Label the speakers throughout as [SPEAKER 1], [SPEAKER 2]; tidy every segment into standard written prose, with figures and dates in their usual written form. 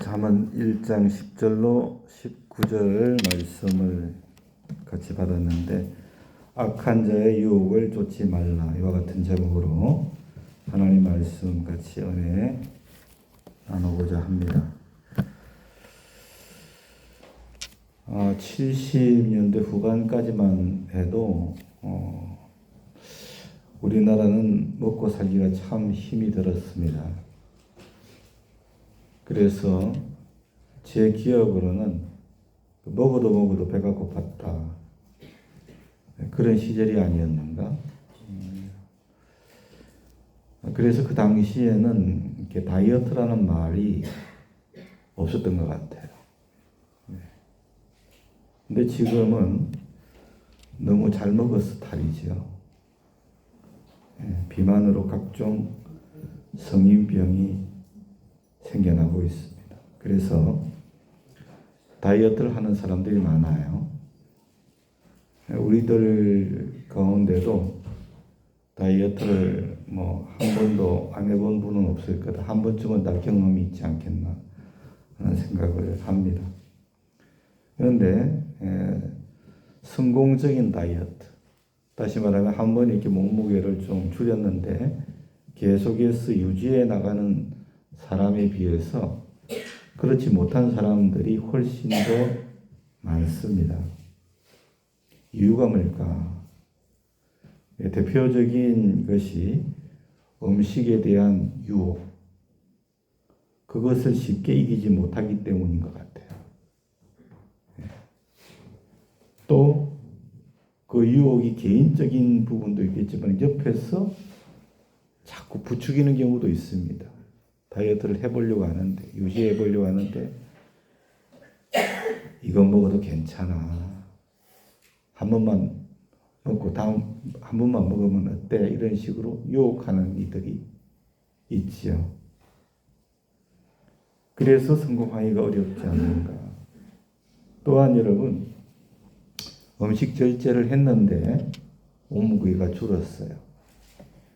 [SPEAKER 1] 잠언 1장 10절로 19절 말씀을 같이 받았는데, 악한 자의 유혹을 쫓지 말라, 이와 같은 제목으로 하나님 말씀 같이 은혜 나누고자 합니다. 70년대 후반까지만 해도 우리나라는 먹고 살기가 참 힘이 들었습니다. 그래서 제 기억으로는 먹어도 배가 고팠다, 그런 시절이 아니었는가. 그래서 그 당시에는 이렇게 다이어트라는 말이 없었던 것 같아요. 근데 지금은 너무 잘 먹어서 탈이죠. 비만으로 각종 성인병이 생겨나고 있습니다. 그래서 다이어트를 하는 사람들이 많아요. 우리들 가운데도 다이어트를 한 번도 안 해본 분은 없을 거다. 한 번쯤은 다 경험이 있지 않겠나 하는 생각을 합니다. 그런데 성공적인 다이어트, 다시 말하면 한 번 이렇게 몸무게를 좀 줄였는데 계속해서 유지해 나가는 사람에 비해서 그렇지 못한 사람들이 훨씬 더 많습니다. 이유가 뭘까? 대표적인 것이 음식에 대한 유혹, 그것을 쉽게 이기지 못하기 때문인 것 같아요. 또 그 유혹이 개인적인 부분도 있겠지만 옆에서 자꾸 부추기는 경우도 있습니다. 다이어트를 해보려고 하는데, 유지해보려고 하는데, 이거 먹어도 괜찮아, 한 번만 먹고 다음 한 번만 먹으면 어때, 이런 식으로 유혹하는 이들이 있지요. 그래서 성공하기가 어렵지 않는가. 또한 여러분, 음식 절제를 했는데 몸무게가 줄었어요.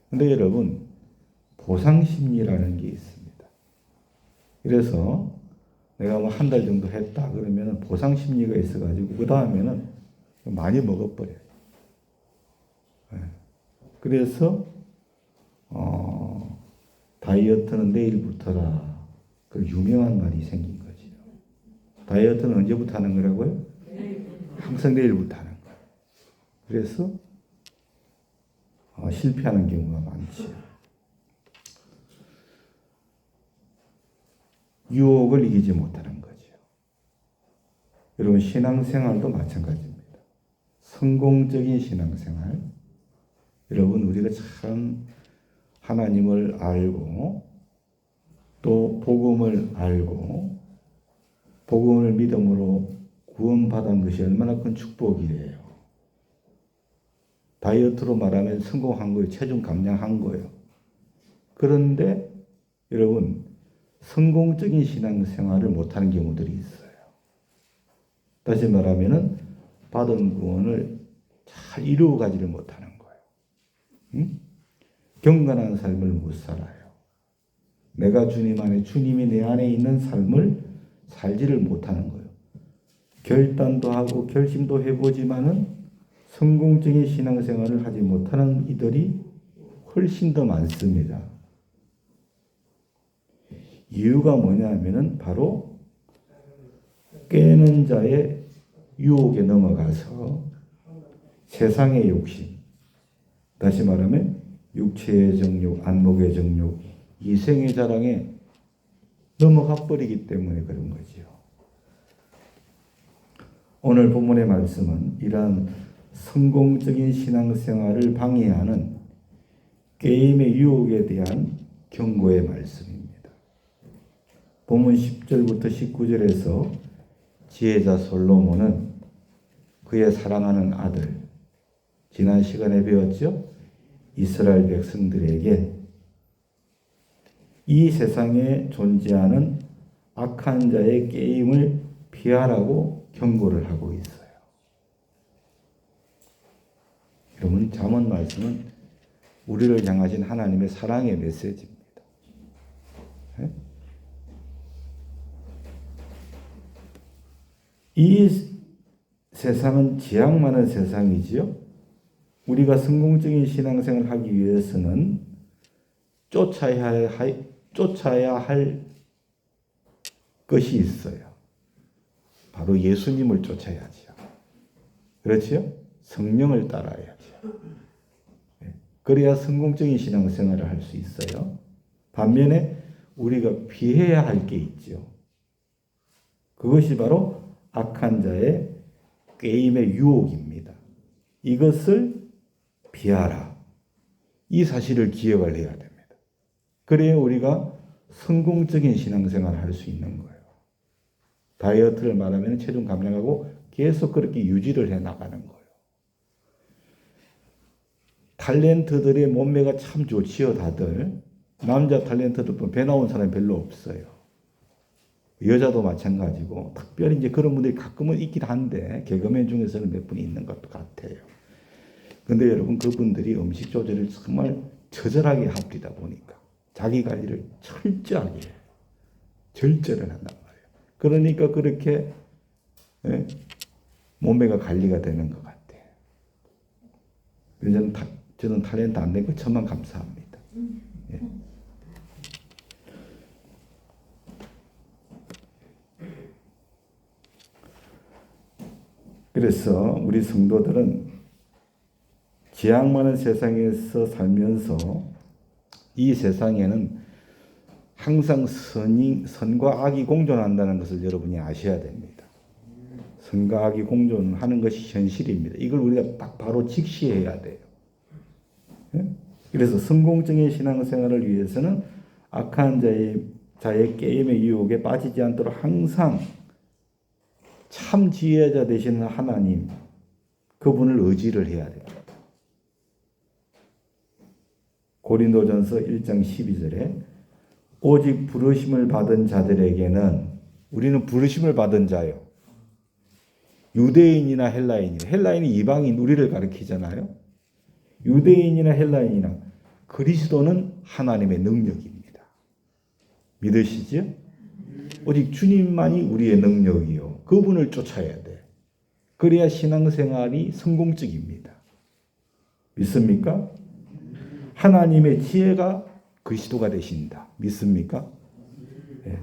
[SPEAKER 1] 근데 여러분, 보상심리라는 게 있습니다. 그래서 내가 한 달 정도 했다 그러면 보상심리가 있어가지고 그 다음에는 많이 먹어버려요. 그래서 다이어트는 내일부터라, 그 유명한 말이 생긴 거죠. 다이어트는 언제부터 하는 거라고요? 항상 내일부터 하는 거예요. 그래서 실패하는 경우가 많지요. 유혹을 이기지 못하는 거죠. 여러분, 신앙생활도 마찬가지입니다. 성공적인 신앙생활, 여러분, 우리가 참 하나님을 알고 또 복음을 알고 복음을 믿음으로 구원받은 것이 얼마나 큰 축복이에요. 다이어트로 말하면 성공한 거예요. 체중 감량한 거예요. 그런데 여러분, 성공적인 신앙생활을 못하는 경우들이 있어요. 다시 말하면 받은 구원을 잘 이루어가지를 못하는 거예요. 경건한 삶을 못 살아요. 내가 주님 안에, 주님이 내 안에 있는 삶을 살지를 못하는 거예요. 결단도 하고 결심도 해보지만은 성공적인 신앙생활을 하지 못하는 이들이 훨씬 더 많습니다. 이유가 뭐냐면은 바로 깨는 자의 유혹에 넘어가서 세상의 욕심, 다시 말하면 육체의 정욕, 안목의 정욕, 이생의 자랑에 넘어가 버리기 때문에 그런 거죠. 오늘 본문의 말씀은 이러한 성공적인 신앙생활을 방해하는 게임의 유혹에 대한 경고의 말씀입니다. 본문 10절부터 19절에서 지혜자 솔로몬은 그의 사랑하는 아들, 지난 시간에 배웠죠? 이스라엘 백성들에게 이 세상에 존재하는 악한 자의 게임을 피하라고 경고를 하고 있어요. 여러분, 잠언 말씀은 우리를 향하신 하나님의 사랑의 메시지입니다. 이 세상은 지향 많은 세상이지요. 우리가 성공적인 신앙생활을 하기 위해서는 쫓아야 할 것이 있어요. 바로 예수님을 쫓아야죠. 그렇죠? 성령을 따라야죠. 그래야 성공적인 신앙생활을 할 수 있어요. 반면에 우리가 피해야 할 게 있죠. 그것이 바로 악한 자의 게임의 유혹입니다. 이것을 피하라. 이 사실을 기억을 해야 됩니다. 그래야 우리가 성공적인 신앙생활을 할 수 있는 거예요. 다이어트를 말하면 체중 감량하고 계속 그렇게 유지를 해 나가는 거예요. 탤런트들의 몸매가 참 좋지요, 다들. 남자 탤런트들 보면 배 나온 사람이 별로 없어요. 여자도 마찬가지고, 특별히 이제 그런 분들이 가끔은 있긴 한데, 개그맨 중에서는 몇 분 있는 것도 같아요. 근데 여러분, 그분들이 음식 조절을 정말 처절하게 합니다, 보니까. 자기 관리를 철저하게 해요. 절제를 한단 말이에요. 그러니까 그렇게 몸매가 관리가 되는 것 같아요. 저는 탤런트 안 된 거 천만 감사합니다. 예. 그래서 우리 성도들은 지향 많은 세상에서 살면서 이 세상에는 항상 선과 악이 공존한다는 것을 여러분이 아셔야 됩니다. 선과 악이 공존하는 것이 현실입니다. 이걸 우리가 딱 바로 직시해야 돼요. 그래서 성공적인 신앙생활을 위해서는 악한 자의 게임의 유혹에 빠지지 않도록 항상 참 지혜자 되시는 하나님, 그분을 의지를 해야 됩니다. 고린도전서 1장 12절에 오직 부르심을 받은 자들에게는, 우리는 부르심을 받은 자요. 유대인이나 헬라인이 이방인 우리를 가리키잖아요. 유대인이나 헬라인이나 그리스도는 하나님의 능력입니다. 믿으시죠? 오직 주님만이 우리의 능력이요. 그분을 쫓아야 돼. 그래야 신앙생활이 성공적입니다. 믿습니까? 하나님의 지혜가 그리스도가 되신다. 믿습니까? 네.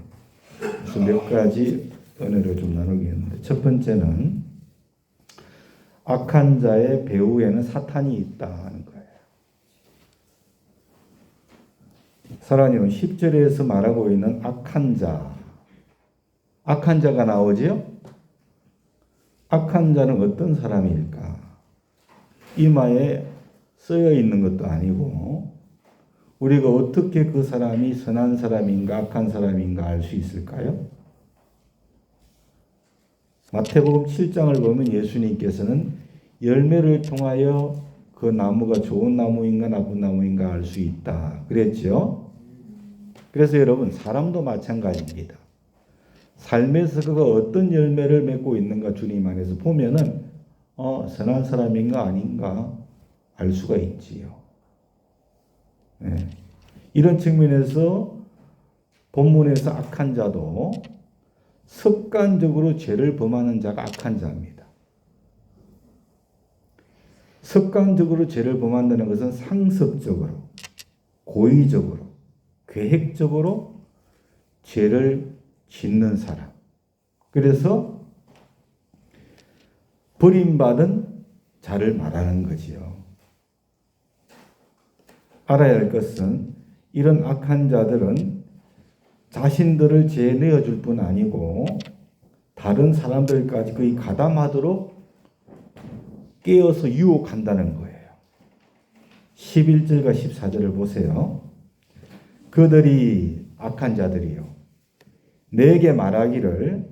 [SPEAKER 1] 그래서 몇 가지 은혜를 좀 나누겠는데, 첫 번째는 악한 자의 배후에는 사탄이 있다는 거예요. 사랑하는 10절에서 말하고 있는 악한 자가 나오지요? 악한 자는 어떤 사람일까? 이마에 쓰여 있는 것도 아니고, 우리가 어떻게 그 사람이 선한 사람인가 악한 사람인가 알 수 있을까요? 마태복음 7장을 보면 예수님께서는 열매를 통하여 그 나무가 좋은 나무인가 나쁜 나무인가 알 수 있다 그랬죠. 그래서 여러분, 사람도 마찬가지입니다. 삶에서 그가 어떤 열매를 맺고 있는가 주님 안에서 보면은 선한 사람인가 아닌가 알 수가 있지요. 네. 이런 측면에서 본문에서 악한 자도 습관적으로 죄를 범하는 자가 악한 자입니다. 습관적으로 죄를 범한다는 것은 상습적으로, 고의적으로, 계획적으로 죄를 짓는 사람. 그래서 버림받은 자를 말하는 거지요. 알아야 할 것은 이런 악한 자들은 자신들을 죄에 내어줄 뿐 아니고 다른 사람들까지 거의 가담하도록 깨어서 유혹한다는 거예요. 11절과 14절을 보세요. 그들이, 악한 자들이요, 내게 말하기를,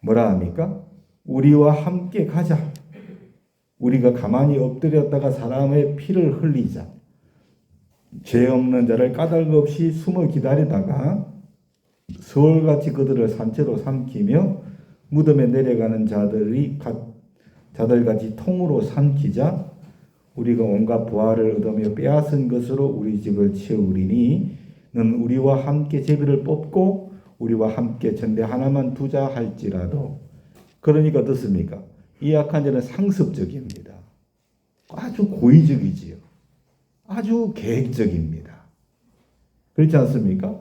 [SPEAKER 1] 뭐라 합니까? 우리와 함께 가자. 우리가 가만히 엎드렸다가 사람의 피를 흘리자. 죄 없는 자를 까닭 없이 숨어 기다리다가 서울같이 그들을 산채로 삼키며 무덤에 내려가는 자들같이 통으로 삼키자. 우리가 온갖 보화를 얻으며 빼앗은 것으로 우리 집을 채우리니 는 우리와 함께 제비를 뽑고 우리와 함께 전대 하나만 두자 할지라도. 그러니까 어떻습니까? 이 악한 자는 상습적입니다. 아주 고의적이지요. 아주 계획적입니다. 그렇지 않습니까?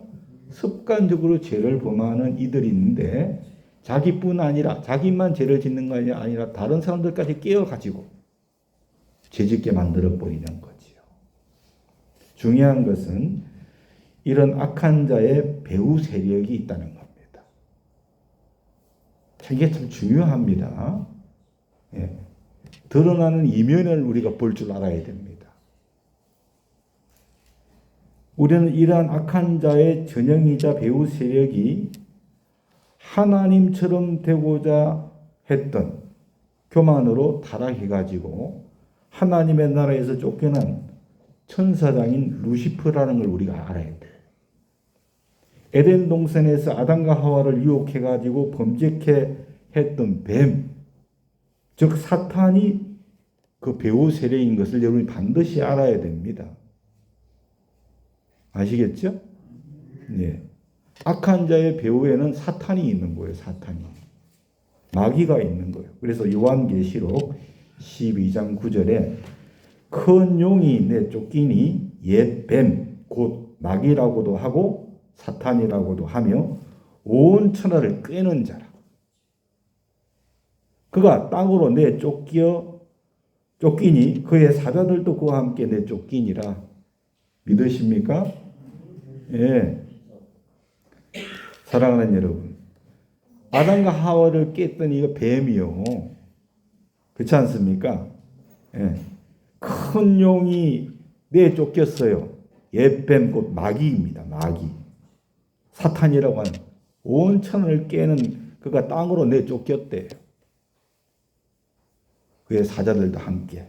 [SPEAKER 1] 습관적으로 죄를 범하는 이들이 있는데 자기뿐 아니라 자기만 죄를 짓는 것이 아니라 다른 사람들까지 깨어가지고 죄짓게 만들어버리는 거지요. 중요한 것은 이런 악한 자의 배후 세력이 있다는 겁니다. 이게 참 중요합니다. 예. 드러나는 이면을 우리가 볼 줄 알아야 됩니다. 우리는 이러한 악한 자의 전형이자 배후 세력이 하나님처럼 되고자 했던 교만으로 타락해가지고 하나님의 나라에서 쫓겨난 천사장인 루시퍼라는 걸 우리가 알아야 돼. 에덴 동산에서 아담과 하와를 유혹해가지고 범죄케 했던 뱀, 즉 사탄이 그 배후 세력인 것을 여러분이 반드시 알아야 됩니다. 아시겠죠? 네. 악한 자의 배후에는 사탄이 있는 거예요. 사탄이. 마귀가 있는 거예요. 그래서 요한계시록 12장 9절에 큰 용이 내쫓기니 옛 뱀, 곧 마귀라고도 하고 사탄이라고도 하며 온 천하를 꿰는 자라. 그가 땅으로 쫓기니 그의 사자들도 그와 함께 내쫓기니라. 믿으십니까? 예. 사랑하는 여러분, 아담과 하와를 깼던 이거 뱀이요. 그렇지 않습니까? 예. 큰 용이 내쫓겼어요. 옛뱀 곧 마귀입니다. 마귀. 사탄이라고 하는 온 천을 깨는 그가 땅으로 내쫓겼대요. 그의 사자들도 함께.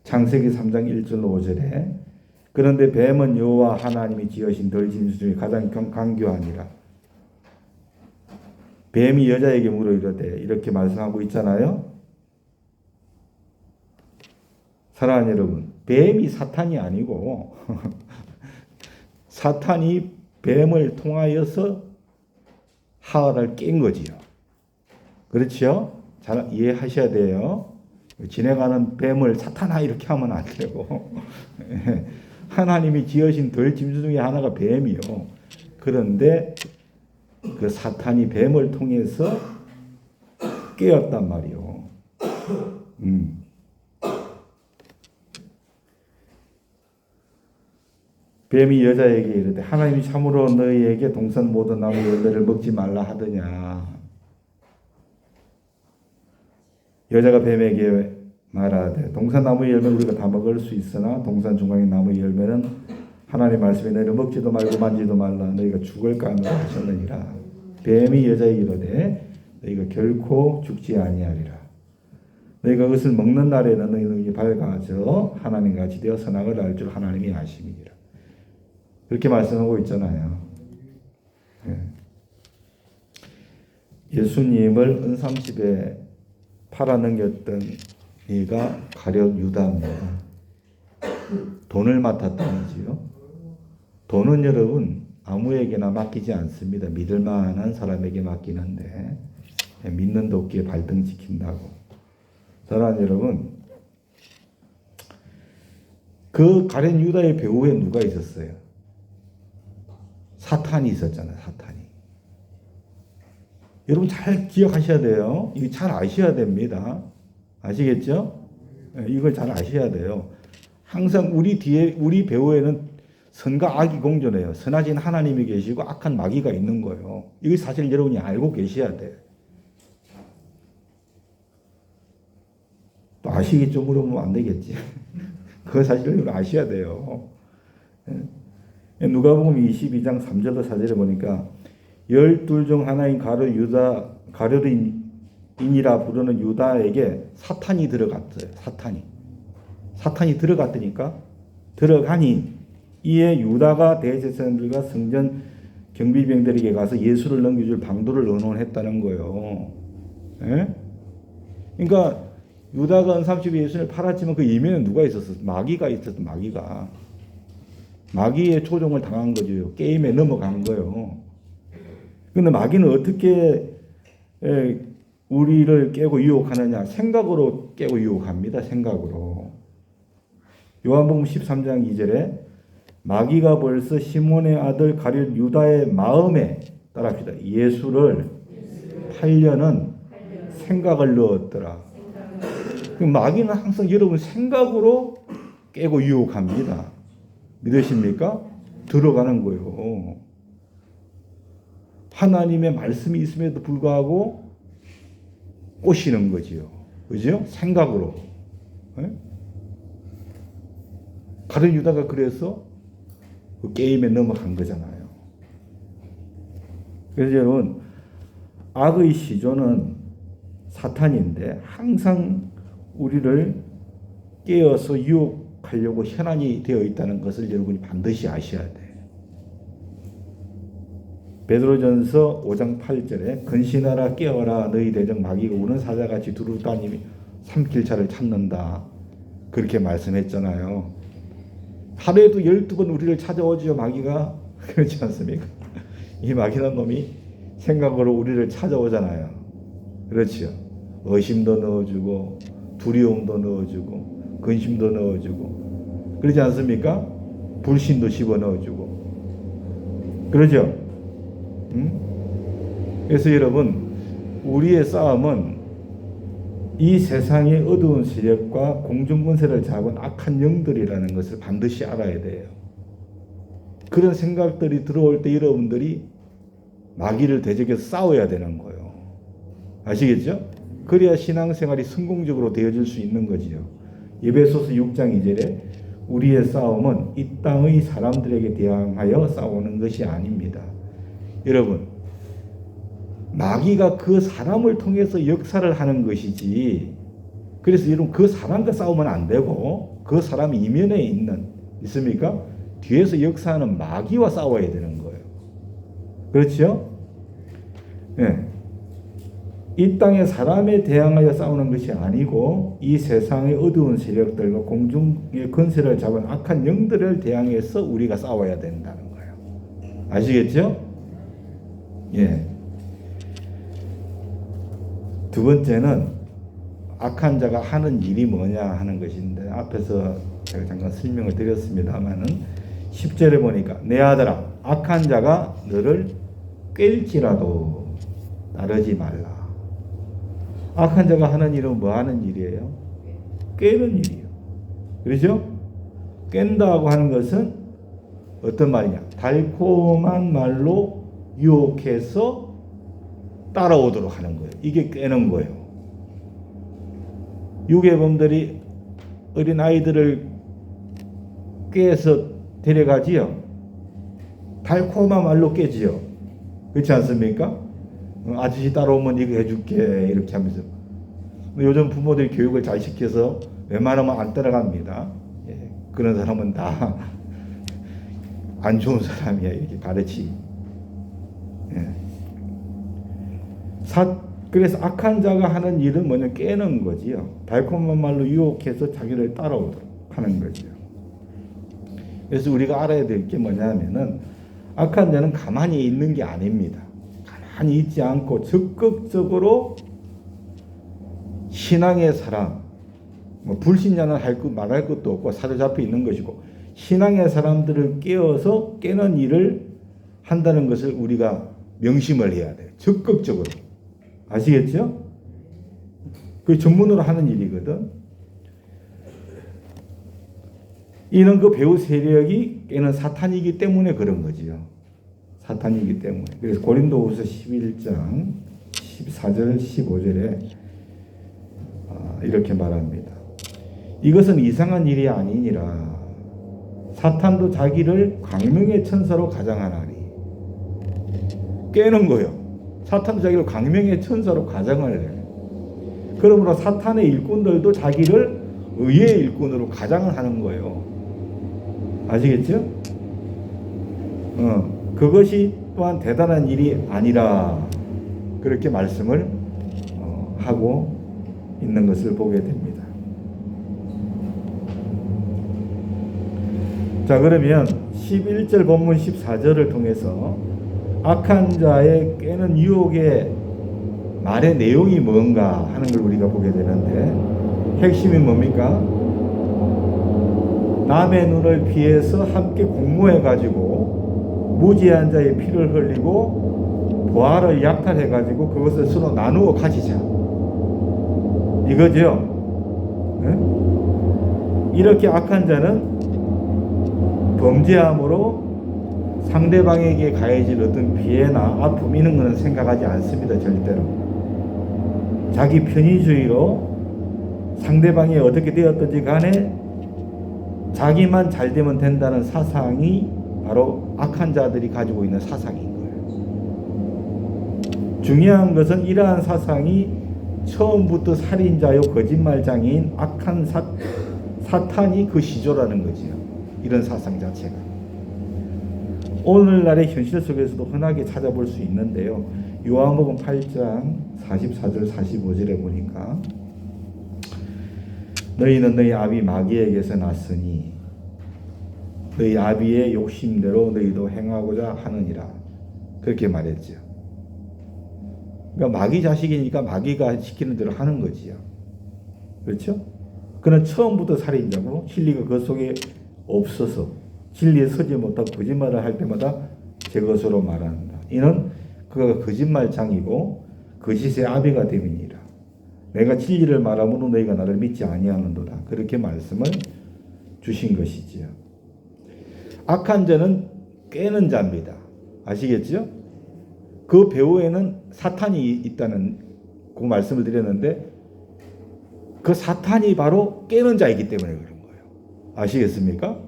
[SPEAKER 1] 창세기 3장 1절 5절에 그런데 뱀은 여호와 하나님이 지으신 덜 짐승 중에 가장 강교하니라. 뱀이 여자에게 물어 이르되 이렇게 말씀하고 있잖아요. 사랑하는 여러분, 뱀이 사탄이 아니고 사탄이 뱀을 통하여서 하와를 깬 거지요. 그렇지요? 잘 이해하셔야 돼요. 지나가는 뱀을 사탄아 이렇게 하면 안 되고 하나님이 지으신 덜 짐승 중에 하나가 뱀이요. 그런데 그 사탄이 뱀을 통해서 깨었단 말이요. 뱀이 여자에게 이르되 하나님이 참으로 너희에게 동산 모든 나무 열매를 먹지 말라 하더냐. 여자가 뱀에게 말하되 동산 나무 열매는 우리가 다 먹을 수 있으나 동산 중앙의 나무 열매는 하나님 말씀에 너희는 먹지도 말고 만지도 말라 너희가 죽을까 하노라 하셨느니라. 뱀이 여자에게 이르되 너희가 결코 죽지 아니하리라. 너희가 그것을 먹는 날에는 너희 눈이 밝아져 하나님과 같이 되어 선악을 알 줄 하나님이 아심이니라. 그렇게 말씀하고 있잖아요. 예수님을 은삼집에 팔아넘겼던 이가 가룟 유다입니다. 돈을 맡았다는지요. 돈은 여러분 아무에게나 맡기지 않습니다. 믿을 만한 사람에게 맡기는데 믿는 도끼에 발등지킨다고. 사랑하는 여러분, 그 가룟 유다의 배후에 누가 있었어요? 사탄이 있었잖아요. 사탄이. 여러분 잘 기억하셔야 돼요. 이거 잘 아셔야 됩니다. 아시겠죠? 이걸 잘 아셔야 돼요. 항상 우리 뒤에 우리 배후에는 선과 악이 공존해요. 선하신 하나님이 계시고 악한 마귀가 있는 거예요. 이거 사실 여러분이 알고 계셔야 돼. 또 아시겠죠? 물어보면 안 되겠지. 그거 사실 여러분 아셔야 돼요. 누가복음 22장 3절로 4절에 보니까 12 중 하나인 가룟인이라 부르는 유다에게 사탄이 들어갔어요. 사탄이 들어갔다니까. 들어가니 이에 유다가 대제사장들과 성전 경비병들에게 가서 예수를 넘겨줄 방도를 의논했다는 거예요. 예? 그러니까 유다가 은삼집에 예수를 팔았지만 그 이면에 누가 있었어? 마귀가 있었어. 마귀의 조종을 당한 거죠. 게임에 넘어간 거예요. 근데 마귀는 어떻게 우리를 깨고 유혹하느냐? 생각으로 깨고 유혹합니다. 생각으로. 요한복음 13장 2절에 마귀가 벌써 시몬의 아들 가룟 유다의 마음에 따라합시다. 예수를 팔려는 생각을 넣었더라. 마귀는 항상 여러분 생각으로 깨고 유혹합니다. 믿으십니까? 들어가는 거예요. 하나님의 말씀이 있음에도 불구하고 꼬시는 거지요. 그죠? 생각으로. 가룟 유다가 그래서 그 게임에 넘어간 거잖아요. 그래서 여러분, 악의 시조는 사탄인데 항상 우리를 깨어서 유혹하려고 현안이 되어 있다는 것을 여러분이 반드시 아셔야 돼요. 베드로전서 5장 8절에 근신하라 깨어라 너희 대적 마귀가 우는 사자같이 두루다니며 삼킬 자를 찾는다. 그렇게 말씀했잖아요. 하루에도 12번 우리를 찾아오지요, 마귀가. 그렇지 않습니까? 이 마귀란 놈이 생각으로 우리를 찾아오잖아요. 그렇죠. 의심도 넣어주고 두려움도 넣어주고 근심도 넣어주고 그러지 않습니까? 불신도 집어넣어주고 그러죠. 그래서 여러분, 우리의 싸움은 이 세상의 어두운 세력과 공중권세를 잡은 악한 영들이라는 것을 반드시 알아야 돼요. 그런 생각들이 들어올 때 여러분들이 마귀를 대적해서 싸워야 되는 거예요. 아시겠죠? 그래야 신앙생활이 성공적으로 되어질 수 있는 거지요. 에베소서 6장 2절에 우리의 싸움은 이 땅의 사람들에게 대항하여 싸우는 것이 아닙니다. 여러분, 마귀가 그 사람을 통해서 역사를 하는 것이지, 그래서 여러분 그 사람과 싸우면 안 되고 그 사람 이면에 있습니까? 뒤에서 역사하는 마귀와 싸워야 되는 거예요. 그렇죠? 네. 이 땅의 사람에 대항하여 싸우는 것이 아니고 이 세상의 어두운 세력들과 공중의 권세를 잡은 악한 영들을 대항해서 우리가 싸워야 된다는 거예요. 아시겠죠? 예. 두 번째는 악한 자가 하는 일이 뭐냐 하는 것인데, 앞에서 제가 잠깐 설명을 드렸습니다만은 10절에 보니까 내 아들아 악한 자가 너를 깰지라도 따르지 말라. 악한 자가 하는 일은 뭐 하는 일이에요? 깨는 일이에요. 그렇죠? 깬다고 하는 것은 어떤 말이냐? 달콤한 말로 유혹해서 따라오도록 하는 거예요. 이게 깨는 거예요. 유괴범들이 어린 아이들을 깨서 데려가지요. 달콤한 말로 깨지요. 그렇지 않습니까? 아저씨 따라오면 이거 해줄게 이렇게 하면서. 요즘 부모들이 교육을 잘 시켜서 웬만하면 안 따라갑니다. 예, 그런 사람은 다 안 좋은 사람이야 이렇게 가르치. 예. 그래서 악한 자가 하는 일은 뭐냐? 깨는 거지요. 달콤한 말로 유혹해서 자기를 따라오도록 하는 거지요. 그래서 우리가 알아야 될 게 뭐냐면은 악한 자는 가만히 있는 게 아닙니다. 가만히 있지 않고 적극적으로 신앙의 사람, 불신자는 말할 것도 없고 사로잡혀 있는 것이고, 신앙의 사람들을 깨어서 깨는 일을 한다는 것을 우리가 명심을 해야 돼요. 적극적으로. 아시겠죠? 그 전문으로 하는 일이거든. 이는 그 배후 세력이 깨는 사탄이기 때문에 그런 거지요. 사탄이기 때문에. 그래서 고린도후서 11장 14절 15절에 이렇게 말합니다. 이것은 이상한 일이 아니니라. 사탄도 자기를 광명의 천사로 가장하나니. 깨는 거요. 사탄도 자기를 광명의 천사로 가장을 해. 그러므로 사탄의 일꾼들도 자기를 의의 일꾼으로 가장을 하는 거예요. 아시겠죠? 그것이 또한 대단한 일이 아니라 그렇게 말씀을 하고 있는 것을 보게 됩니다. 자, 그러면 11절 본문 14절을 통해서 악한 자의 깨는 유혹의 말의 내용이 뭔가 하는 걸 우리가 보게 되는데, 핵심이 뭡니까? 남의 눈을 피해서 함께 공모해 가지고 무지한 자의 피를 흘리고 부하를 약탈해 가지고 그것을 서로 나누어 가지자, 이거죠. 네? 이렇게 악한 자는 범죄함으로 상대방에게 가해질 어떤 피해나 아픔 이런 것은 생각하지 않습니다. 절대로. 자기 편의주의로 상대방이 어떻게 되었든지 간에 자기만 잘 되면 된다는 사상이 바로 악한 자들이 가지고 있는 사상인 거예요. 중요한 것은 이러한 사상이 처음부터 살인자요 거짓말장애인 악한 사탄이 그 시조라는 거죠. 이런 사상 자체가 오늘날의 현실 속에서도 흔하게 찾아볼 수 있는데요. 요한복음 8장 44절 45절에 보니까 너희는 너희 아비 마귀에게서 났으니 너희 아비의 욕심대로 너희도 행하고자 하느니라, 그렇게 말했죠. 그러니까 마귀 자식이니까 마귀가 시키는 대로 하는 거지요. 그렇죠? 그는 처음부터 살인자고 진리가 그 속에 없어서 진리에 서지 못하고 거짓말을 할 때마다 제 것으로 말한다. 이는 그가 거짓말장이고 거짓의 아비가 됨이니라. 내가 진리를 말함으로 너희가 나를 믿지 아니하는도다. 그렇게 말씀을 주신 것이지요. 악한 자는 깨는 자입니다. 아시겠죠? 그 배후에는 사탄이 있다는 그 말씀을 드렸는데, 그 사탄이 바로 깨는 자이기 때문에 그런 거예요. 아시겠습니까?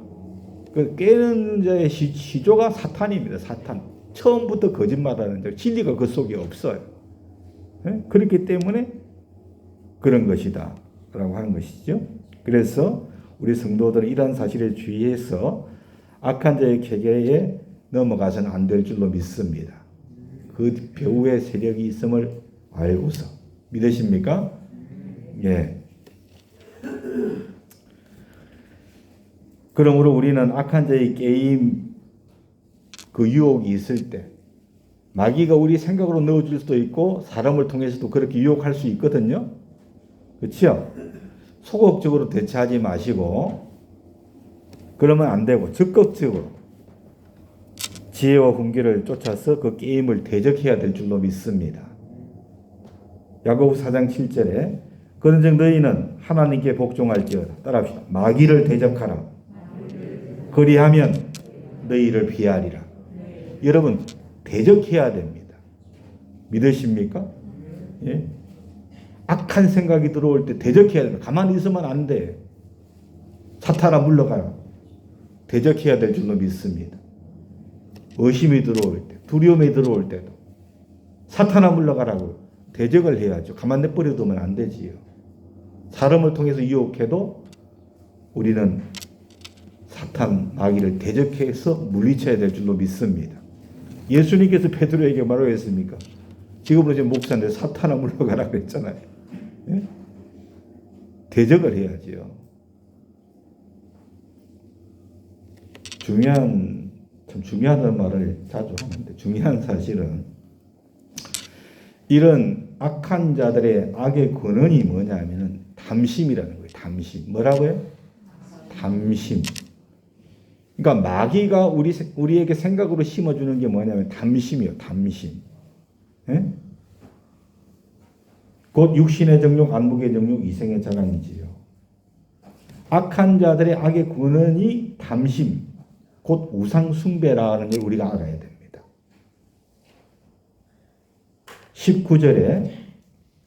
[SPEAKER 1] 그 깨는 자의 시조가 사탄입니다. 사탄. 처음부터 거짓말하는 자, 진리가 그 속에 없어요. 네? 그렇기 때문에 그런 것이다 라고 하는 것이죠. 그래서 우리 성도들은 이러한 사실에 주의해서 악한 자의 계계에 넘어가서는 안 될 줄로 믿습니다. 그 배후에 세력이 있음을 알고서. 믿으십니까? 예. 그러므로 우리는 악한 자의 게임 그 유혹이 있을 때 마귀가 우리 생각으로 넣어줄 수도 있고 사람을 통해서도 그렇게 유혹할 수 있거든요. 그렇죠? 소극적으로 대처하지 마시고 그러면 안 되고 적극적으로 지혜와 훈계를 쫓아서 그 게임을 대적해야 될 줄로 믿습니다. 야고보 4장 7절에 그런즉 너희는 하나님께 복종할지어다. 따라합시다. 마귀를 대적하라. 그리하면 너희를 피하리라. 여러분 대적해야 됩니다. 믿으십니까? 예? 악한 생각이 들어올 때 대적해야 됩니다. 가만히 있으면 안 돼. 사탄아 물러가라. 대적해야 될 줄로 믿습니다. 의심이 들어올 때, 두려움이 들어올 때도 사탄아 물러가라고 대적을 해야죠. 가만 내버려 두면 안 되지요. 사람을 통해서 유혹해도 우리는 사탄, 마귀를 대적해서 물리쳐야 될 줄로 믿습니다. 예수님께서 베드로에게 뭐라고 했습니까? 지금으로 지금 목사인데 사탄아 물러가라고 했잖아요. 예? 대적을 해야지요. 참 중요하다는 말을 자주 하는데 중요한 사실은 이런 악한 자들의 악의 근원이 뭐냐면은 담심이라는 거예요. 담심. 뭐라고요? 담심. 그러니까 마귀가 우리에게 생각으로 심어주는 게 뭐냐면 담심이요. 담심. 예? 곧 육신의 정욕, 안목의 정욕, 이생의 자랑이지요. 악한 자들의 악의 근원이 담심, 곧 우상 숭배라는 걸 우리가 알아야 됩니다. 19절에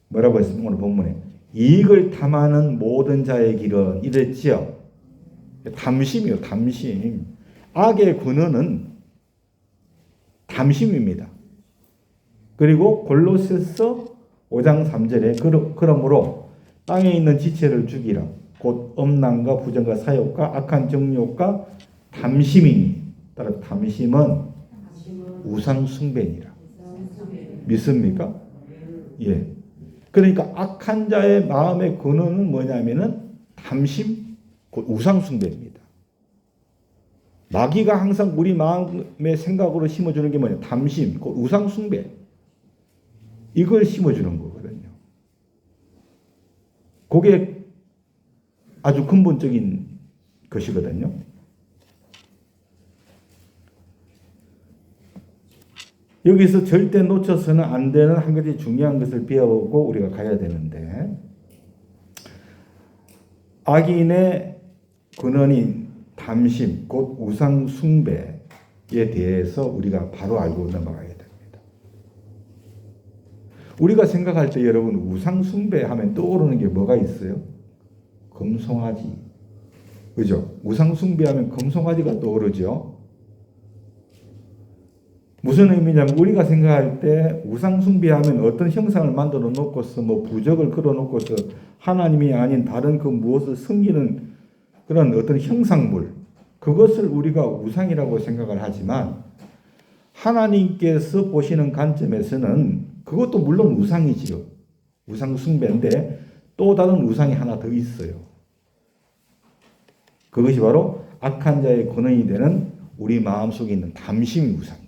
[SPEAKER 1] 뭐라고 했습니까? 오늘 본문에 이익을 탐하는 모든 자의 길은 이랬지요. 담심이요. 담심. 악의 근원은 담심입니다. 그리고 골로새서 5장 3절에 그러므로 땅에 있는 지체를 죽이라. 곧 엄난과 부정과 사욕과 악한 정욕과 담심이니. 따라서 담심은 우상 숭배니라. 믿습니까? 예. 그러니까 악한 자의 마음의 근원은 뭐냐면은 담심, 곧 우상 숭배입니다. 마귀가 항상 우리 마음의 생각으로 심어주는 게 뭐냐? 담심, 우상 숭배. 이걸 심어주는 거거든요. 그게 아주 근본적인 것이거든요. 여기서 절대 놓쳐서는 안 되는 한 가지 중요한 것을 배워보고 우리가 가야 되는데, 악인의 근원인 담심, 곧 우상 숭배에 대해서 우리가 바로 알고 넘어가야 됩니다. 우리가 생각할 때 여러분 우상 숭배하면 떠오르는 게 뭐가 있어요? 금송아지. 그죠? 우상 숭배하면 금송아지가 떠오르죠? 무슨 의미냐면 우리가 생각할 때 우상 숭배하면 어떤 형상을 만들어 놓고서 뭐 부적을 걸어 놓고서 하나님이 아닌 다른 그 무엇을 섬기는 그런 어떤 형상물, 그것을 우리가 우상이라고 생각을 하지만 하나님께서 보시는 관점에서는 그것도 물론 우상이지요. 우상 숭배인데 또 다른 우상이 하나 더 있어요. 그것이 바로 악한 자의 근원이 되는 우리 마음속에 있는 담심이 우상이에요.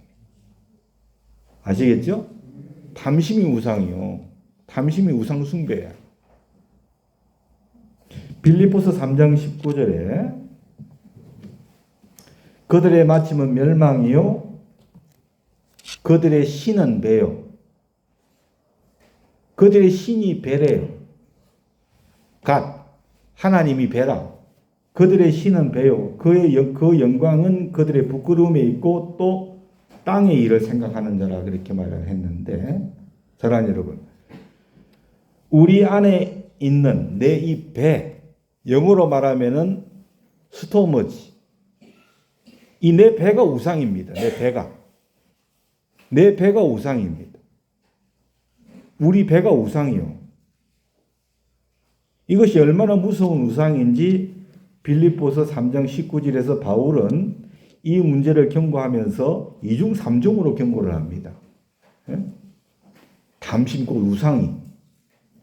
[SPEAKER 1] 아시겠죠? 담심이 우상이요. 담심이 우상 숭배야. 빌립보서 3장 19절에 그들의 마침은 멸망이요 그들의 신은 배요. 그들의 신이 배래요. 갓 하나님이 배라. 그들의 신은 배요. 그 영광은 그들의 부끄러움에 있고 또 땅의 일을 생각하는 자라 그렇게 말을 했는데, 사랑하는 여러분, 우리 안에 있는 내 이 배, 영어로 말하면은 스토머지. 이 내 배가 우상입니다. 내 배가 우상입니다. 우리 배가 우상이요. 이것이 얼마나 무서운 우상인지 빌립보서 3장 19절에서 바울은 이 문제를 경고하면서 2중 3중으로 경고를 합니다. 담심고 우상이,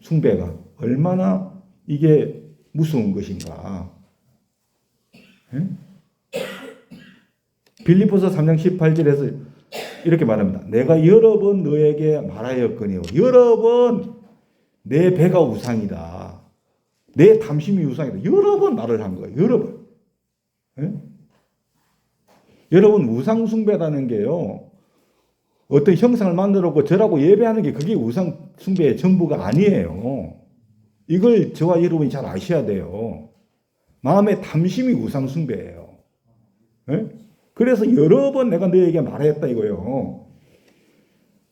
[SPEAKER 1] 숭배가 얼마나 이게 무서운 것인가. 빌립보서 3장 18절에서 이렇게 말합니다. 내가 여러 번 너에게 말하였거니와 여러 번 내 배가 우상이다. 내 담심이 우상이다. 여러 번 말을 한 거예요. 여러 번. 여러분 우상 숭배라는 게요. 어떤 형상을 만들어 놓고 저라고 예배하는 게 그게 우상 숭배의 전부가 아니에요. 이걸 저와 여러분이 잘 아셔야 돼요. 마음의 담심이 우상 숭배예요. 그래서 여러 번 내가 너에게 말했다 이거예요.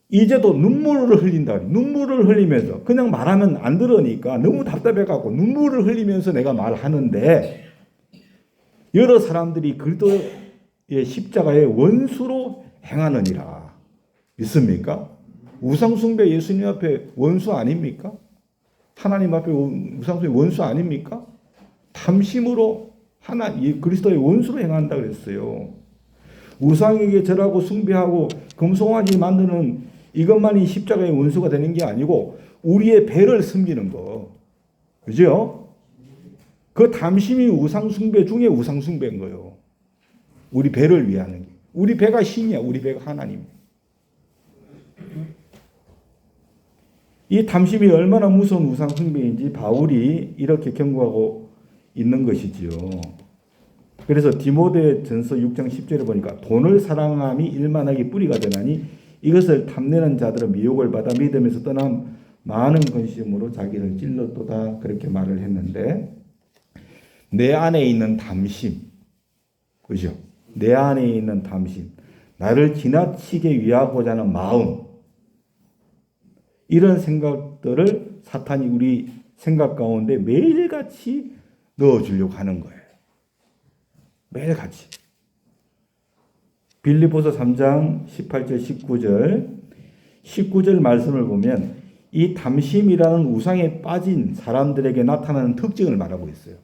[SPEAKER 1] 이제도 눈물을 흘린다. 눈물을 흘리면서 그냥 말하면 안 들으니까 너무 답답해갖고 눈물을 흘리면서 내가 말하는데 여러 사람들이 그리스도의 십자가의 원수로 행하느니라. 믿습니까? 우상 숭배 예수님 앞에 원수 아닙니까? 하나님 앞에 우상 숭배 원수 아닙니까? 담심으로 그리스도의 원수로 행한다 그랬어요. 우상에게 절하고 숭배하고 금송아지 만드는 이것만이 십자가의 원수가 되는 게 아니고 우리의 배를 섬기는 거. 그죠? 그 담심이 우상 숭배 중에 우상 숭배인 거예요. 우리 배를 위하는 게. 우리 배가 신이야. 우리 배가 하나님. 이 담심이 얼마나 무서운 우상 숭배인지 바울이 이렇게 경고하고 있는 것이지요. 그래서 디모데 전서 6장 10절에 보니까 돈을 사랑함이 일만하게 뿌리가 되나니 이것을 탐내는 자들은 미혹을 받아 믿음에서 떠난 많은 근심으로 자기를 찔렀도다. 그렇게 말을 했는데 내 안에 있는 담심, 그죠? 내 안에 있는 담심, 나를 지나치게 위하고자 하는 마음, 이런 생각들을 사탄이 우리 생각 가운데 매일같이 넣어주려고 하는 거예요. 매일같이. 빌립보서 3장 18절 19절 말씀을 보면 이 담심이라는 우상에 빠진 사람들에게 나타나는 특징을 말하고 있어요.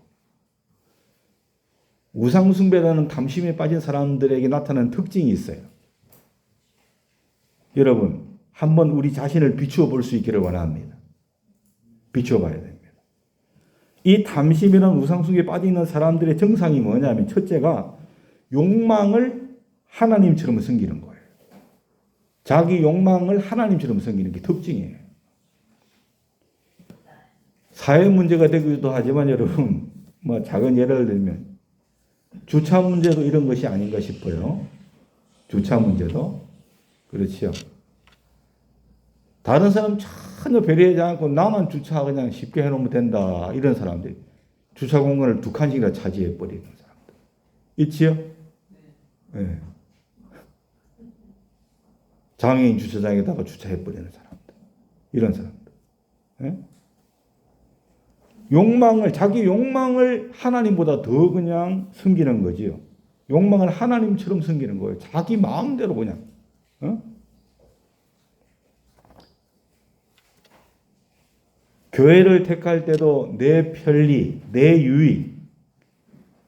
[SPEAKER 1] 우상 숭배라는 담심에 빠진 사람들에게 나타나는 특징이 있어요. 여러분, 한번 우리 자신을 비추어 볼 수 있기를 원합니다. 비추어 봐야 됩니다. 이 담심이라는 우상 숭배에 빠져 있는 사람들의 정상이 뭐냐면 첫째가 욕망을 하나님처럼 섬기는 거예요. 자기 욕망을 하나님처럼 섬기는 게 특징이에요. 사회 문제가 되기도 하지만 여러분, 뭐 작은 예를 들면 주차 문제도 이런 것이 아닌가 싶어요. 주차 문제도. 그렇죠. 다른 사람 전혀 배려하지 않고 나만 주차 그냥 쉽게 해놓으면 된다. 이런 사람들. 주차 공간을 2칸씩이나 차지해버리는 사람들. 있지요? 네. 장애인 주차장에다가 주차해버리는 사람들. 이런 사람들. 네? 자기 욕망을 하나님보다 더 그냥 섬기는 거지요. 욕망을 하나님처럼 섬기는 거예요. 자기 마음대로 그냥. 어? 교회를 택할 때도 내 편리, 내 유익,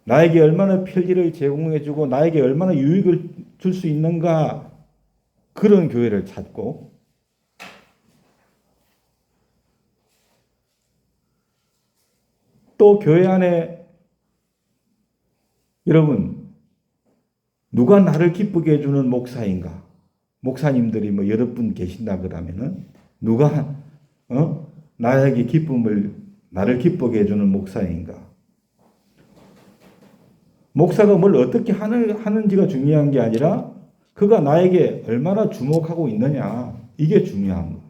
[SPEAKER 1] 나에게 얼마나 편리를 제공해주고 나에게 얼마나 유익을 줄 수 있는가, 그런 교회를 찾고, 또 교회 안에 여러분 누가 나를 기쁘게 해주는 목사인가? 목사님들이 뭐 여러 분 계신다 그러면은 누가 나에게 나를 기쁘게 해주는 목사인가? 목사가 뭘 어떻게 하는지가 중요한 게 아니라 그가 나에게 얼마나 주목하고 있느냐, 이게 중요한 거.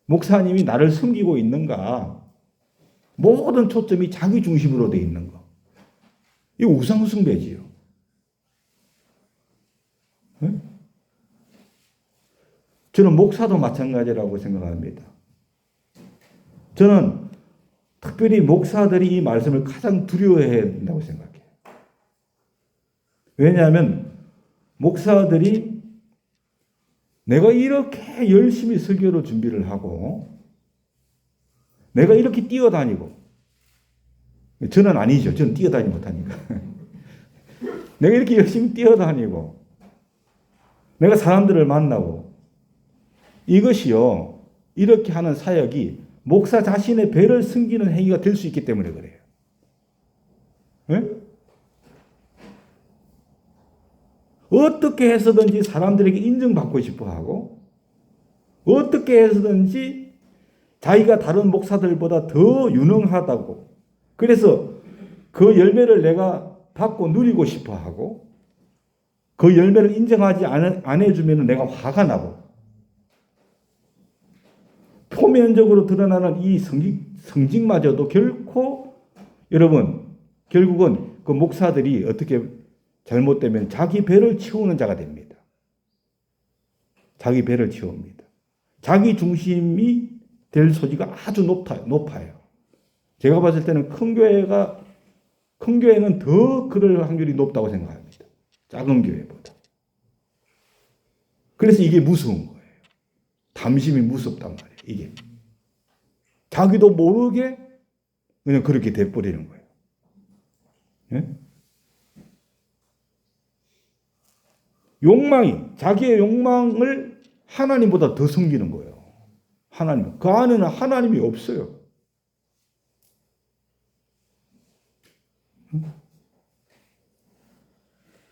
[SPEAKER 1] 목사님이 나를 섬기고 있는가? 모든 초점이 자기 중심으로 되어 있는 거. 이거 우상숭배지요. 네? 저는 목사도 마찬가지라고 생각합니다. 저는 특별히 목사들이 이 말씀을 가장 두려워해야 된다고 생각해요. 왜냐하면 목사들이 내가 이렇게 열심히 설교로 준비를 하고 내가 이렇게 뛰어다니고, 저는 아니죠. 저는 뛰어다니지 못하니까. 내가 이렇게 열심히 뛰어다니고 내가 사람들을 만나고, 이것이요, 이렇게 하는 사역이 목사 자신의 배를 숨기는 행위가 될 수 있기 때문에 그래요. 네? 어떻게 해서든지 사람들에게 인정받고 싶어 하고, 어떻게 해서든지 자기가 다른 목사들보다 더 유능하다고, 그래서 그 열매를 내가 받고 누리고 싶어 하고, 그 열매를 인정하지 안 해주면 내가 화가 나고, 표면적으로 드러나는 이 성직마저도 여러분, 결국은 그 목사들이 어떻게 잘못되면 자기 배를 채우는 자가 됩니다. 자기 배를 채웁니다. 자기 중심이 될 소지가 아주 높아요. 제가 봤을 때는 큰 교회는 더 그럴 확률이 높다고 생각합니다. 작은 교회보다. 그래서 이게 무서운 거예요. 담심이 무섭단 말이에요. 이게. 자기도 모르게 그냥 그렇게 돼버리는 거예요. 네? 자기의 욕망을 하나님보다 더 섬기는 거예요. 하나님. 그 안에는 하나님이 없어요.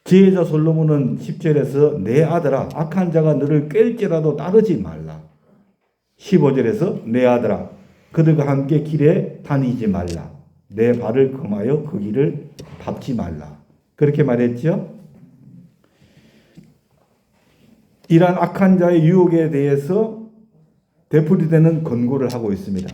[SPEAKER 1] 지혜자 솔로몬은 10절에서 내 아들아, 악한 자가 너를 깰지라도 따르지 말라. 15절에서 내 아들아, 그들과 함께 길에 다니지 말라. 내 발을 금하여 그 길을 밟지 말라. 그렇게 말했죠? 이러한 악한 자의 유혹에 대해서 되풀이되는 권고를 하고 있습니다.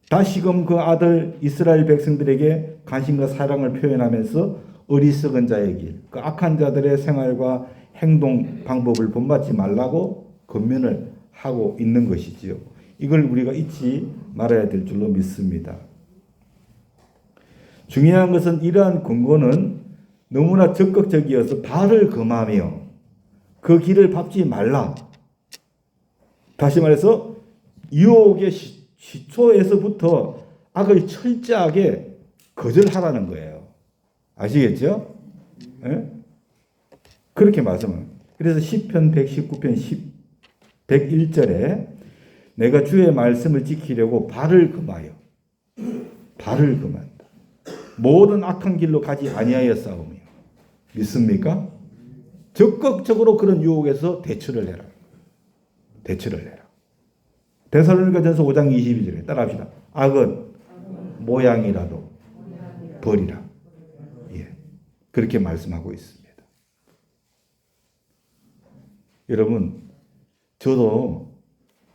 [SPEAKER 1] 다시금 그 아들 이스라엘 백성들에게 관심과 사랑을 표현하면서 어리석은 자의 길, 그 악한 자들의 생활과 행동 방법을 본받지 말라고 권면을 하고 있는 것이지요. 이걸 우리가 잊지 말아야 될 줄로 믿습니다. 중요한 것은 이러한 권고는 너무나 적극적이어서 발을 금하며 그 길을 밟지 말라. 다시 말해서 유혹의 시초에서부터 악을 철저하게 거절하라는 거예요. 아시겠죠? 네? 그렇게 말씀을. 그래서 시편 119편 101절에 내가 주의 말씀을 지키려고 발을 금하여. 발을 금한다. 모든 악한 길로 가지 아니하여 싸우며. 믿습니까? 적극적으로 그런 유혹에서 대처를 해라. 대처를 해라. 데살로니가전서 5장 22절에 따라합시다. 악은 모양이라도 버리라. 예. 그렇게 말씀하고 있습니다. 여러분, 저도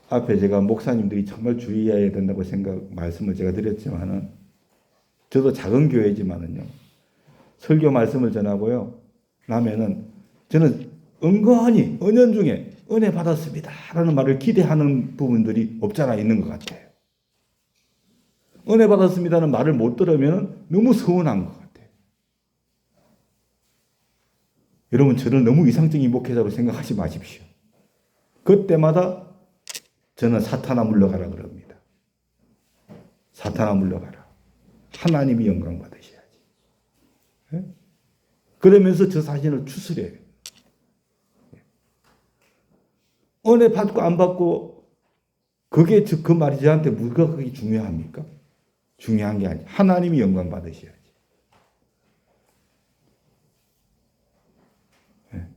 [SPEAKER 1] 앞에 제가 목사님들이 정말 주의해야 된다고 말씀을 제가 드렸지만은, 저도 작은 교회지만은요, 설교 말씀을 전하고요, 나면은 저는 은근히 은연중에 은혜 받았습니다 라는 말을 기대하는 부분들이 없잖아 있는 것 같아요. 은혜 받았습니다는 말을 못 들으면 너무 서운한 것 같아요. 여러분, 저를 너무 이상적인 목회자로 생각하지 마십시오. 그때마다 저는 사탄아 물러가라 그럽니다. 사탄아 물러가라. 하나님이 영광 받으셔야지. 네? 그러면서 저 자신을 추스려요. 은혜 받고 안 받고 그게 그 말이 저한테 뭐가 그게 중요합니까? 중요한 게 아니에요. 하나님이 영광 받으셔야지. 네.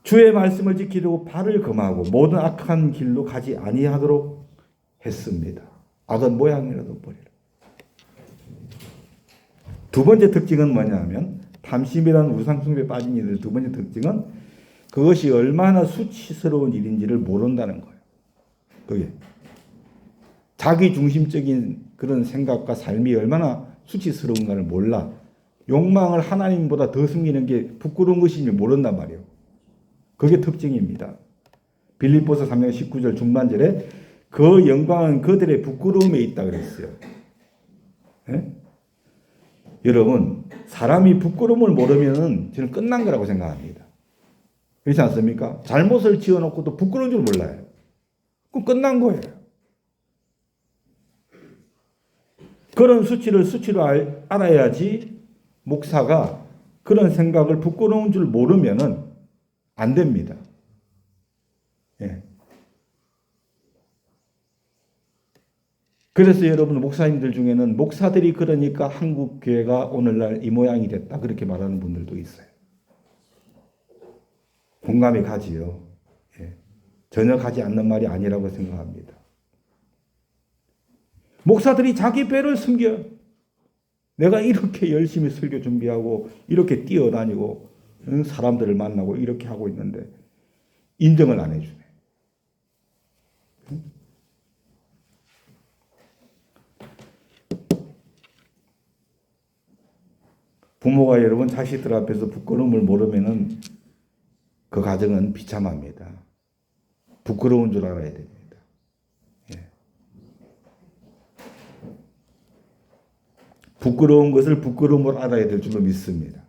[SPEAKER 1] 주의 말씀을 지키려고 발을 금하고 모든 악한 길로 가지 아니하도록 했습니다. 악은 모양이라도 버리라. 두 번째 특징은 뭐냐면, 탐심이라는 우상숭배에 빠진 이들의 두 번째 특징은 그것이 얼마나 수치스러운 일인지를 모른다는 거예요. 그게 자기 중심적인 그런 생각과 삶이 얼마나 수치스러운가를 몰라. 욕망을 하나님보다 더 숨기는 게 부끄러운 것인지 모른단 말이에요. 그게 특징입니다. 빌립보서 3장 19절 중반절에 그 영광은 그들의 부끄러움에 있다 그랬어요. 네? 여러분, 사람이 부끄러움을 모르면 저는 끝난 거라고 생각합니다. 그렇지 않습니까? 잘못을 지어놓고도 부끄러운 줄 몰라요. 그럼 끝난 거예요. 그런 수치를 수치로 알아야지 목사가 그런 생각을 부끄러운 줄 모르면은 안 됩니다. 예. 그래서 여러분, 목사님들 중에는 목사들이 그러니까 한국 교회가 오늘날 이 모양이 됐다 그렇게 말하는 분들도 있어요. 공감이 가지요. 예. 전혀 가지 않는 말이 아니라고 생각합니다. 목사들이 자기 배를 숨겨. 내가 이렇게 열심히 설교 준비하고 이렇게 뛰어다니고 사람들을 만나고 이렇게 하고 있는데 인정을 안 해주네. 부모가 여러분 자식들 앞에서 부끄러움을 모르면은 그 가정은 비참합니다. 부끄러운 줄 알아야 됩니다. 예. 부끄러운 것을 부끄러움으로 알아야 될 줄로 믿습니다.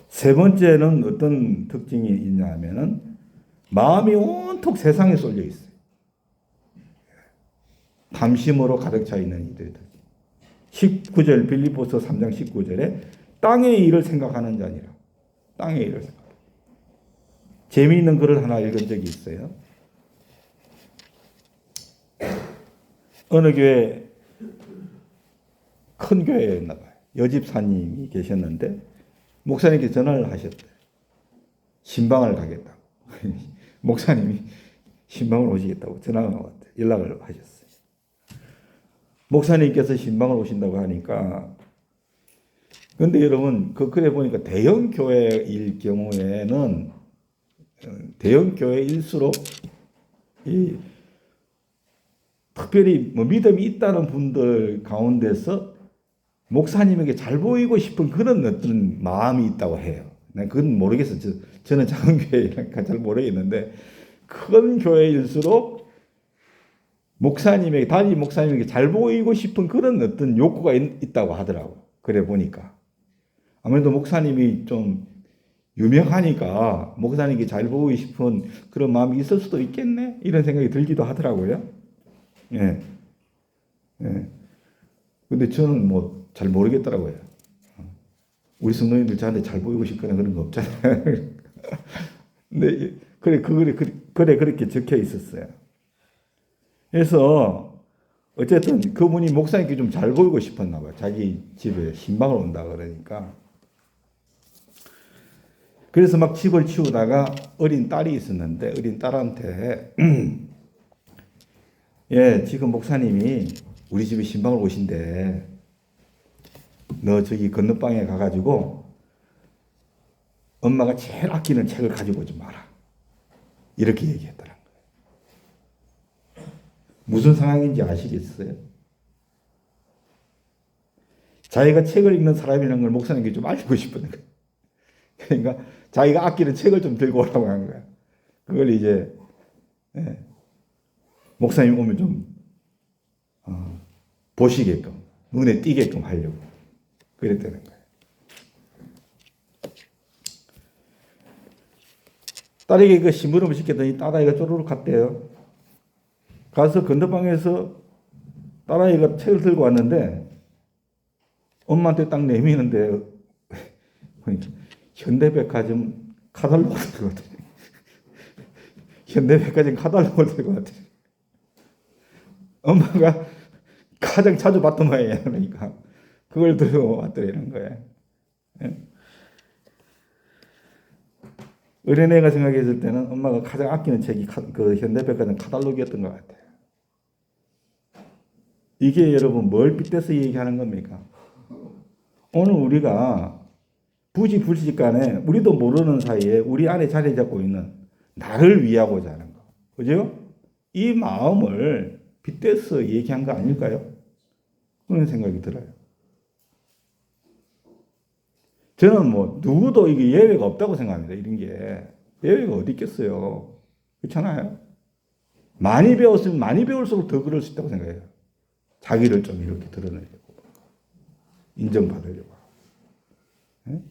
[SPEAKER 1] 세 번째는 어떤 특징이 있냐 하면은 마음이 온통 세상에 쏠려 있어요. 탐심으로 가득 차 있는 이들의 특징. 19절 빌립보서 3장 19절에 땅의 일을 생각하는 자니라. 땅의 일을 생각. 재미있는 글을 하나 읽은 적이 있어요. 어느 교회, 큰 교회였나 봐요. 여집사님이 계셨는데 목사님께 전화를 하셨대요. 신방을 가겠다고. 목사님이 신방을 오시겠다고 전화가 왔대요. 연락을 하셨어요. 목사님께서 신방을 오신다고 하니까, 근데 여러분, 그래 보니까 대형 교회일 경우에는, 대형 교회일수록, 특별히 믿음이 있다는 분들 가운데서 목사님에게 잘 보이고 싶은 그런 어떤 마음이 있다고 해요. 난 그건 모르겠어요. 저는 작은 교회니까 잘 모르겠는데, 큰 교회일수록 담임 목사님에게 잘 보이고 싶은 그런 어떤 욕구가 있다고 하더라고. 그래 보니까. 아무래도 목사님이 좀 유명하니까 목사님에게 잘 보이고 싶은 그런 마음이 있을 수도 있겠네? 이런 생각이 들기도 하더라고요. 예. 예. 근데 저는 뭐 잘 모르겠더라고요. 우리 성도님들 저한테 잘 보이고 싶거나 그런 거 없잖아요. 근데 그래 그렇게 적혀 있었어요. 그래서 어쨌든 그분이 목사님께 좀 잘 보이고 싶었나 봐요. 자기 집에 신방을 온다 그러니까. 그래서 막 집을 치우다가 어린 딸이 있었는데 어린 딸한테 예, 지금 목사님이 우리 집에 신방을 오신대. 너 저기 건너방에 가가지고 엄마가 제일 아끼는 책을 가지고 오지 마라. 이렇게 얘기했더라는 거예요. 무슨 상황인지 아시겠어요? 자기가 책을 읽는 사람이라는 걸 목사님께 좀 알고 싶은 거예요. 그러니까 자기가 아끼는 책을 좀 들고 오라고 한 거야. 그걸 이제 예, 목사님 오면 좀 보시게끔 눈에 띄게끔 하려고 그랬다는 거예요. 딸에게 그 심부름을 시켰더니 딸아이가 쪼르륵 갔대요. 가서 건너방에서 딸아이가 책을 들고 왔는데 엄마한테 딱 내미는데 현대백화점 카탈로그를 들고 왔더니 현대백화점 카탈로그를 들고 왔더니 엄마가 가장 자주 봤던 모양이야. 그러니까 그걸 들고 왔더라는 거예요. 어린애가 생각했을 때는 엄마가 가장 아끼는 책이 그 현대백화점 카탈로그였던 것 같아요. 이게 여러분 뭘 빗대서 얘기하는 겁니까? 오늘 우리가 부지불식간에 우리도 모르는 사이에 우리 안에 자리 잡고 있는 나를 위하고자 하는 거. 그죠? 이 마음을 빗대서 얘기한 거 아닐까요? 그런 생각이 들어요. 저는 뭐 누구도 이게 예외가 없다고 생각합니다. 이런 게 예외가 어디 있겠어요. 그렇잖아요. 많이 배웠으면 많이 배울수록 더 그럴 수 있다고 생각해요. 자기를 좀 이렇게 드러내려고 인정받으려고. 네?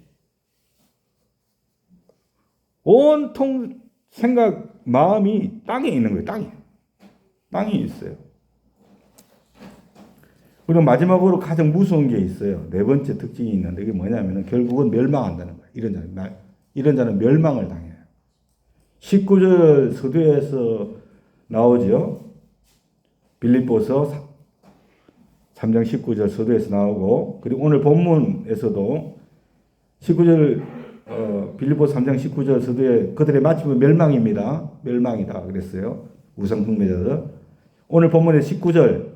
[SPEAKER 1] 온통 생각 마음이 땅에 있는 거예요. 땅에 있어요. 그리고 마지막으로 가장 무서운 게 있어요. 네 번째 특징이 있는데 이게 뭐냐면 결국은 멸망한다는 거예요. 이런 자는 멸망을 당해요. 19절 서두에서 나오죠. 빌립보서 3장 19절 서두에서 나오고 그리고 오늘 본문에서도 19절 빌립보서 3장 19절 서두에 그들의 마침은 멸망입니다. 멸망이다 그랬어요. 우상 숭배자들. 오늘 본문의 19절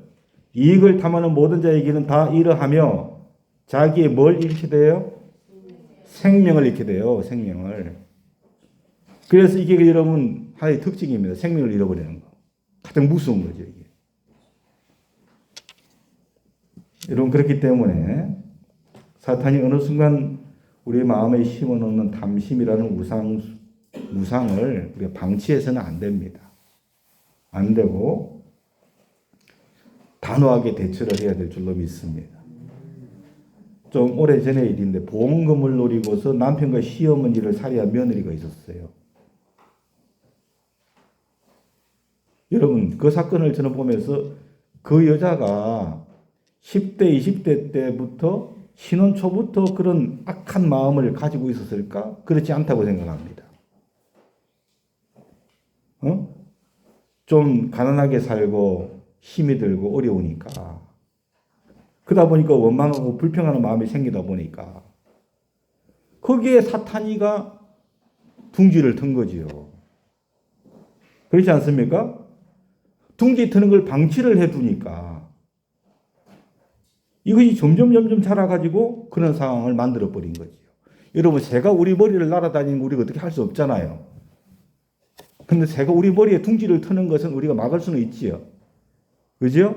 [SPEAKER 1] 이익을 탐하는 모든 자의 길은 다 이러하며 자기의 뭘 잃게 돼요? 생명을 잃게 돼요. 생명을. 그래서 이게 여러분 하나의 특징입니다. 생명을 잃어버리는 거. 가장 무서운 거죠. 이게. 여러분 그렇기 때문에 사탄이 어느 순간 우리 마음에 심어놓는 탐심이라는 우상을 우리가 방치해서는 안 됩니다. 안 되고 단호하게 대처를 해야 될 줄로 믿습니다. 좀 오래전의 일인데 보험금을 노리고서 남편과 시어머니를 살해한 며느리가 있었어요. 여러분 그 사건을 저는 보면서 그 여자가 10대, 20대 때부터 신혼 초부터 그런 악한 마음을 가지고 있었을까? 그렇지 않다고 생각합니다. 좀 가난하게 살고 힘이 들고 어려우니까 그러다 보니까 원망하고 불평하는 마음이 생기다 보니까 거기에 사탄이가 둥지를 튼 거지요. 그렇지 않습니까? 둥지 트는 걸 방치를 해두니까 이것이 점점 자라가지고 그런 상황을 만들어버린 거지요. 여러분 새가 우리 머리를 날아다니는 거 우리가 어떻게 할 수 없잖아요. 근데 새가 우리 머리에 둥지를 트는 것은 우리가 막을 수는 있지요. 그죠?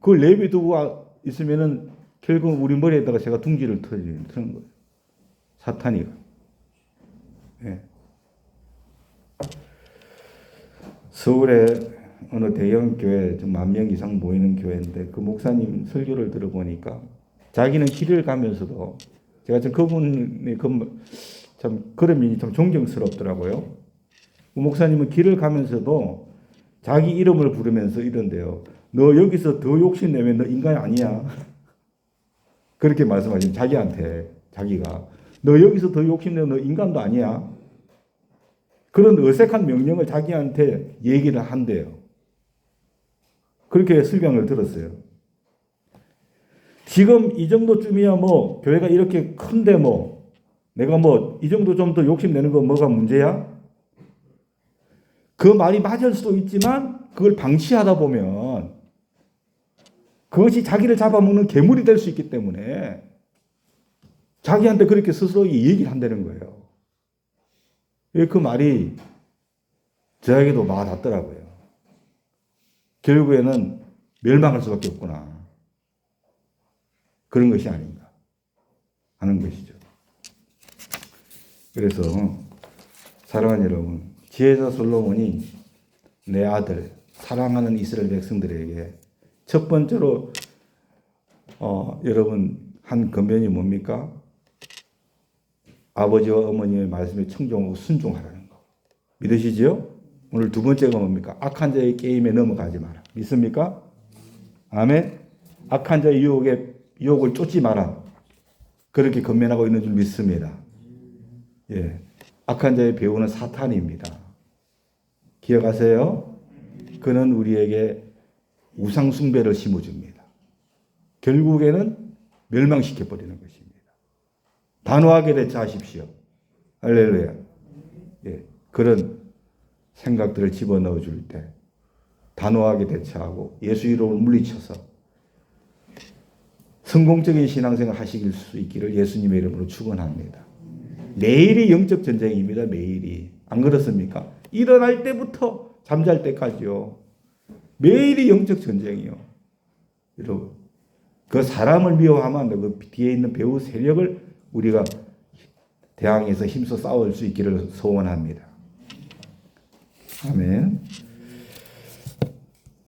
[SPEAKER 1] 그걸 내비두고 있으면은 결국 우리 머리에다가 새가 둥지를 트는 거예요. 사탄이가. 예. 서울에 어느 대형 교회 좀 10,000명 이상 모이는 교회인데 그 목사님 설교를 들어보니까 자기는 길을 가면서도 제가 좀 그분의 참 그림이 좀 존경스럽더라고요. 그 목사님은 길을 가면서도 자기 이름을 부르면서 이런데요. 너 여기서 더 욕심내면 너 인간이 아니야. 그렇게 말씀하시면 자기한테 자기가 너 여기서 더 욕심내면 너 인간도 아니야. 그런 어색한 명령을 자기한테 얘기를 한대요. 그렇게 설명을 들었어요. 지금 이 정도쯤이야 뭐 교회가 이렇게 큰데 뭐 내가 뭐 이 정도 좀 더 욕심내는 거 뭐가 문제야? 그 말이 맞을 수도 있지만 그걸 방치하다 보면 그것이 자기를 잡아먹는 괴물이 될 수 있기 때문에 자기한테 그렇게 스스로 얘기를 한다는 거예요. 그 말이 저에게도 와닿더라고요. 결국에는 멸망할 수밖에 없구나. 그런 것이 아닌가 하는 것이죠. 그래서 사랑하는 여러분, 지혜자 솔로몬이 내 아들, 사랑하는 이스라엘 백성들에게 첫 번째로 여러분 한 권면이 뭡니까? 아버지와 어머니의 말씀에 청종하고 순종하라는 거. 믿으시죠? 오늘 두 번째가 뭡니까? 악한 자의 게임에 넘어가지 마라. 믿습니까? 아멘. 악한 자의 유혹을 쫓지 마라. 그렇게 권면하고 있는 줄 믿습니다. 예. 악한 자의 배우는 사탄입니다. 기억하세요? 그는 우리에게 우상 숭배를 심어줍니다. 결국에는 멸망시켜버리는 것입니다. 단호하게 대처하십시오. 할렐루야. 예. 그런 생각들을 집어넣어 줄 때 단호하게 대처하고 예수 이름으로 물리쳐서 성공적인 신앙생활 하실 수 있기를 예수님의 이름으로 축원합니다. 매일이 영적 전쟁입니다. 매일이. 안 그렇습니까? 일어날 때부터 잠잘 때까지요. 매일이 영적 전쟁이요. 여러분, 그 사람을 미워하면 안 되고 그 뒤에 있는 배후 세력을 우리가 대항해서 힘써 싸울 수 있기를 소원합니다. 아멘.